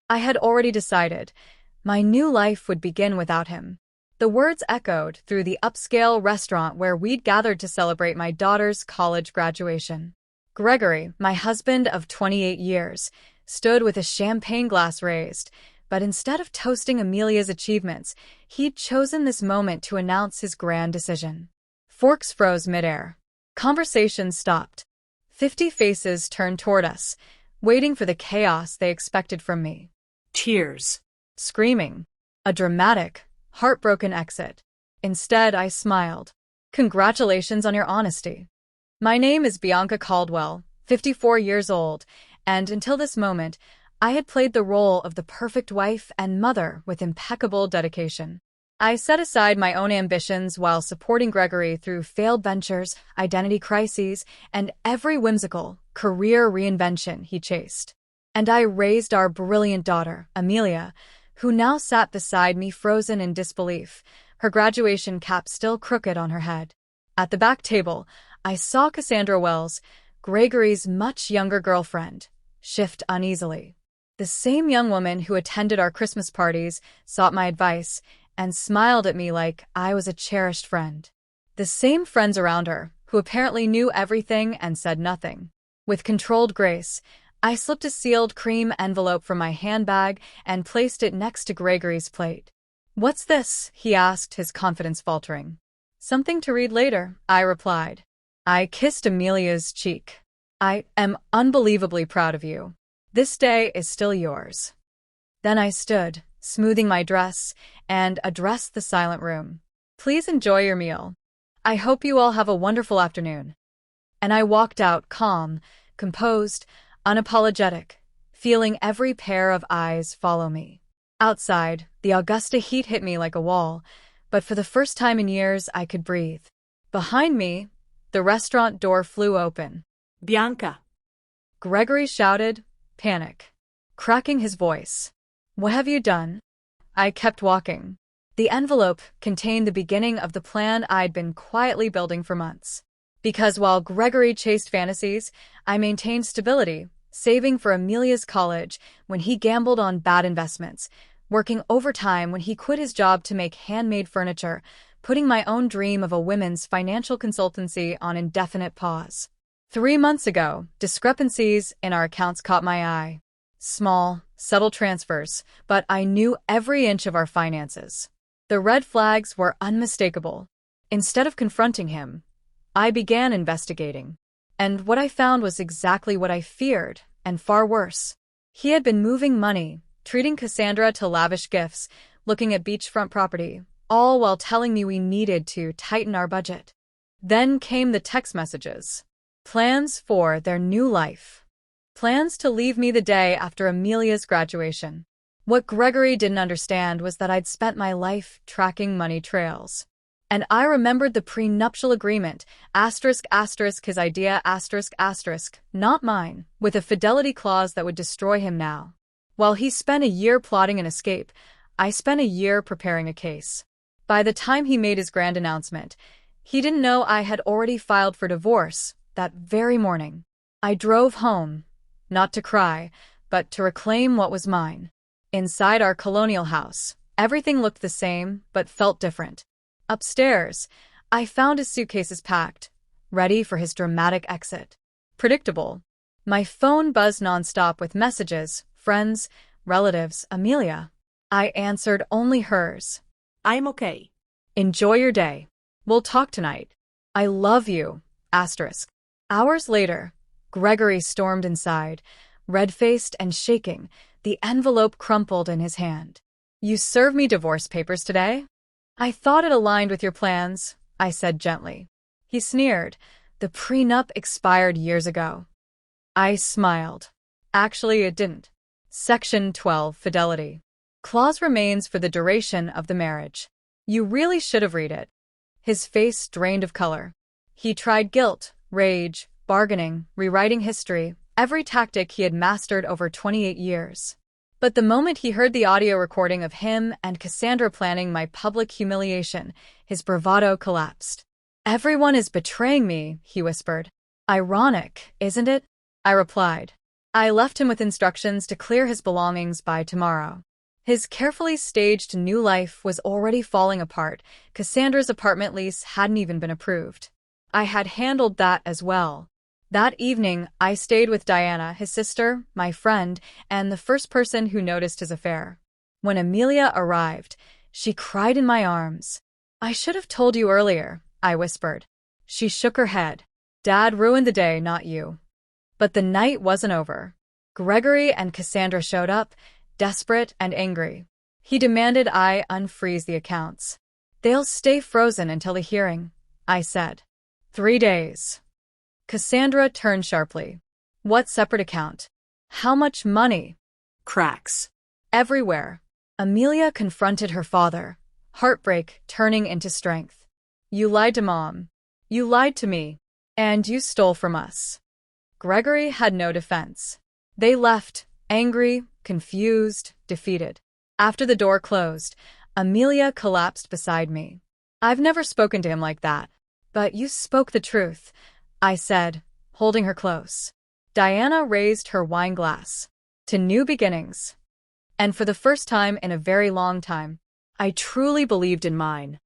I had already decided. My new life would begin without him. The words echoed through the upscale restaurant where we'd gathered to celebrate my daughter's college graduation. Gregory, my husband of 28 years, stood with a champagne glass raised, but instead of toasting Amelia's achievements, he'd chosen this moment to announce his grand decision. Forks froze midair. Conversation stopped. 50 faces turned toward us, waiting for the chaos they expected from me. Tears. Screaming. A dramatic, heartbroken exit. Instead, I smiled. Congratulations on your honesty. My name is Bianca Caldwell, 54 years old, and until this moment, I had played the role of the perfect wife and mother with impeccable dedication. I set aside my own ambitions while supporting Gregory through failed ventures, identity crises, and every whimsical career reinvention he chased. And I raised our brilliant daughter, Amelia, who now sat beside me frozen in disbelief, her graduation cap still crooked on her head. At the back table, I saw Cassandra Wells, Gregory's much younger girlfriend, shift uneasily. The same young woman who attended our Christmas parties, sought my advice, and smiled at me like I was a cherished friend. The same friends around her, who apparently knew everything and said nothing. With controlled grace, I slipped a sealed cream envelope from my handbag and placed it next to Gregory's plate. "What's this?" he asked, his confidence faltering. "Something to read later," I replied. I kissed Amelia's cheek. "I am unbelievably proud of you. This day is still yours." Then I stood, smoothing my dress, and addressed the silent room. "Please enjoy your meal. I hope you all have a wonderful afternoon." And I walked out calm, composed, unapologetic, feeling every pair of eyes follow me. Outside, the Augusta heat hit me like a wall, but for the first time in years I could breathe. Behind me, the restaurant door flew open. Bianca. Gregory shouted, panic, cracking his voice. "What have you done?" I kept walking. The envelope contained the beginning of the plan I'd been quietly building for months. Because while Gregory chased fantasies, I maintained stability, saving for Amelia's college when he gambled on bad investments, working overtime when he quit his job to make handmade furniture, putting my own dream of a women's financial consultancy on indefinite pause. 3 months ago, discrepancies in our accounts caught my eye. Small, subtle transfers, but I knew every inch of our finances. The red flags were unmistakable. Instead of confronting him, I began investigating. And what I found was exactly what I feared, and far worse. He had been moving money, treating Cassandra to lavish gifts, looking at beachfront property, all while telling me we needed to tighten our budget. Then came the text messages. Plans for their new life. Plans to leave me the day after Amelia's graduation. What Gregory didn't understand was that I'd spent my life tracking money trails. And I remembered the prenuptial agreement, his idea, not mine, with a fidelity clause that would destroy him now. While he spent a year plotting an escape, I spent a year preparing a case. By the time he made his grand announcement, he didn't know I had already filed for divorce that very morning. I drove home, not to cry, but to reclaim what was mine. Inside our colonial house, everything looked the same, but felt different. Upstairs, I found his suitcases packed, ready for his dramatic exit. Predictable. My phone buzzed nonstop with messages, friends, relatives, Amelia. I answered only hers. "I'm okay. Enjoy your day. We'll talk tonight. I love you. *. Hours later, Gregory stormed inside, red-faced and shaking, the envelope crumpled in his hand. "You serve me divorce papers today?" "I thought it aligned with your plans," I said gently. He sneered. "The prenup expired years ago." I smiled. "Actually, it didn't. Section 12, Fidelity. Clause remains for the duration of the marriage. You really should have read it." His face drained of color. He tried guilt, rage, bargaining, rewriting history, every tactic he had mastered over 28 years. But the moment he heard the audio recording of him and Cassandra planning my public humiliation, his bravado collapsed. "Everyone is betraying me," he whispered. "Ironic, isn't it?" I replied. I left him with instructions to clear his belongings by tomorrow. His carefully staged new life was already falling apart. Cassandra's apartment lease hadn't even been approved. I had handled that as well. That evening, I stayed with Diana, his sister, my friend, and the first person who noticed his affair. When Amelia arrived, she cried in my arms. "I should have told you earlier," I whispered. She shook her head. "Dad ruined the day, not you." But the night wasn't over. Gregory and Cassandra showed up, desperate and angry. He demanded I unfreeze the accounts. "They'll stay frozen until the hearing," I said. 3 days. Cassandra turned sharply. "What separate account? How much money?" Cracks. "Everywhere." Amelia confronted her father, heartbreak turning into strength. "You lied to Mom. You lied to me. And you stole from us." Gregory had no defense. They left, angry, confused, defeated. After the door closed, Amelia collapsed beside me. "I've never spoken to him like that. But you spoke the truth," I said, holding her close. Diana raised her wine glass. "To new beginnings." And for the first time in a very long time, I truly believed in mine.